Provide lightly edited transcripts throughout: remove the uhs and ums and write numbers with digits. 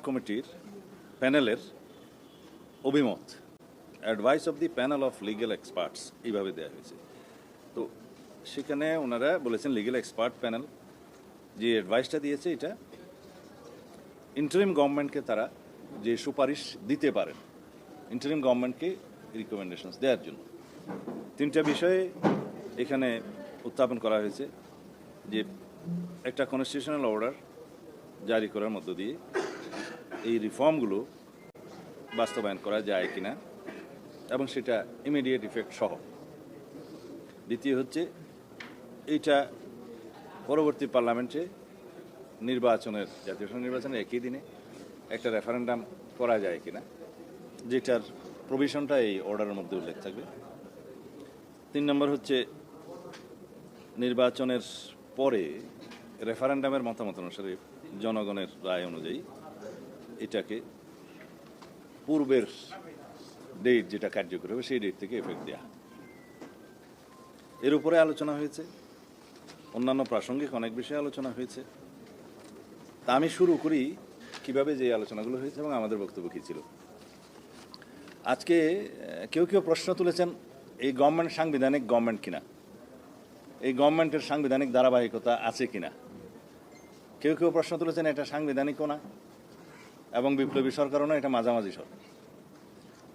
কমিটির প্যানেলের অভিমত, advice of the panel of legal experts এইভাবে দেওয়া হয়েছে। তো সেখানে ওনারা বলেছেন লিগ্যাল এক্সপার্ট প্যানেল যে অ্যাডভাইসটা দিয়েছে এটা ইন্টারিম গভর্নমেন্টকে তারা যে সুপারিশ দিতে পারেন ইন্টারিম গভর্নমেন্টকে রিকমেন্ডেশনস দেওয়ার জন্য। তিনটা বিষয়ে এখানে উত্থাপন করা হয়েছে যে একটা কনস্টিটিউশনাল অর্ডার জারি করার মধ্য দিয়ে এই রিফর্মগুলো বাস্তবায়ন করা যায় কিনা এবং সেটা ইমিডিয়েট ইফেক্ট সহ। দ্বিতীয় হচ্ছে এইটা পরবর্তী পার্লামেন্টে নির্বাচনের জাতীয় সংসদ নির্বাচনের একই দিনে একটা রেফারেন্ডাম করা যায় কিনা, যেটার প্রভিশনটা এই অর্ডারের মধ্যে উল্লেখ থাকবে। 3 নম্বর হচ্ছে নির্বাচনের পরে রেফারেন্ডামের মতামত অনুসারে জনগণের রায় অনুযায়ী এটাকে পূর্বের ডেট যেটা কার্যকর হবে সেই ডেট থেকে এফেক্ট দেওয়া। এর উপরে আলোচনা হয়েছে, অন্যান্য প্রাসঙ্গিক অনেক বিষয়ে আলোচনা হয়েছে। তা আমি শুরু করি কিভাবে যে আলোচনাগুলো হয়েছে এবং আমাদের বক্তব্য কী ছিল। আজকে কেউ কেউ প্রশ্ন তুলেছেন এই গভর্নমেন্ট সাংবিধানিক গভর্নমেন্ট কিনা, এই গভর্নমেন্টের সাংবিধানিক ধারাবাহিকতা আছে কিনা। কেউ কেউ প্রশ্ন তুলেছেন এটা সাংবিধানিকও না এবং বিপ্লবী সরকারও না, এটা মাঝামাঝি সরকার।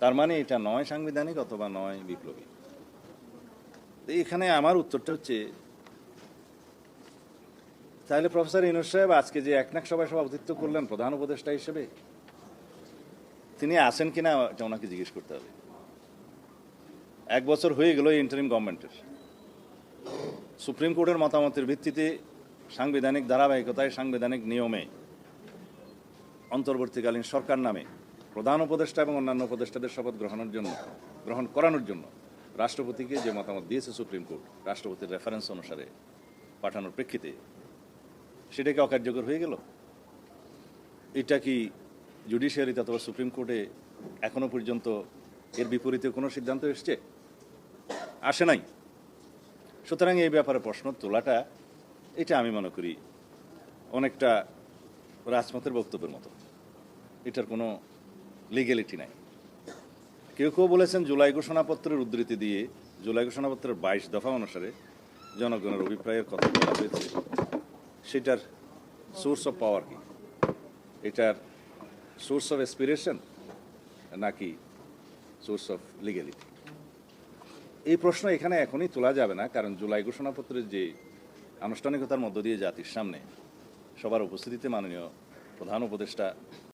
তার মানে এটা নয় সাংবিধানিক অথবা নয় বিপ্লবী। এখানে আমার উত্তরটা হচ্ছে তাহলে প্রফেসর ইউনূস সাহেব আজকে যে একনাক সভায় সভাপতিত্ব করলেন প্রধান উপদেষ্টা হিসেবে, তিনি আছেন কিনা এটা ওনাকে জিজ্ঞেস করতে হবে। 1 বছর হয়ে গেল ইন্টারিম গভর্নমেন্টের। সুপ্রিম কোর্টের মতামতের ভিত্তিতে সাংবিধানিক ধারাবাহিকতায় সাংবিধানিক নিয়মে অন্তর্বর্তীকালীন সরকার নামে প্রধান উপদেষ্টা এবং অন্যান্য উপদেষ্টাদের শপথ গ্রহণ করানোর জন্য রাষ্ট্রপতিকে যে মতামত দিয়েছে সুপ্রিম কোর্ট রাষ্ট্রপতির রেফারেন্স অনুসারে পাঠানোর প্রেক্ষিতে, সেটাকে অকার্যকর হয়ে গেল। এটা কি জুডিশিয়ারিতে অথবা সুপ্রিম কোর্টে এখনো পর্যন্ত এর বিপরীতে কোনো সিদ্ধান্ত এসছে? আসে নাই। সুতরাং এই ব্যাপারে প্রশ্ন তোলাটা এটা আমি মনে করি অনেকটা রাজমতের বক্তব্যের মতো, এটার কোনো লিগ্যালিটি নাই। কেউ কেউ বলেছেন জুলাই ঘোষণাপত্রের উদ্ধৃতি দিয়ে জুলাই ঘোষণাপত্রের 22 দফা অনুসারে জনগণের অভিপ্রায়ের কথা বলা হয়েছে, সেটার সোর্স অফ পাওয়ার কি, এটার সোর্স অফ এসপিরেশন নাকি সোর্স অফ লিগ্যালিটি। এই প্রশ্ন এখানে এখনই তোলা যাবে না, কারণ জুলাই ঘোষণাপত্রের যে আনুষ্ঠানিকতার মধ্য দিয়ে জাতির সামনে সবার উপস্থিতিতে মাননীয় প্রধান উপদেষ্টা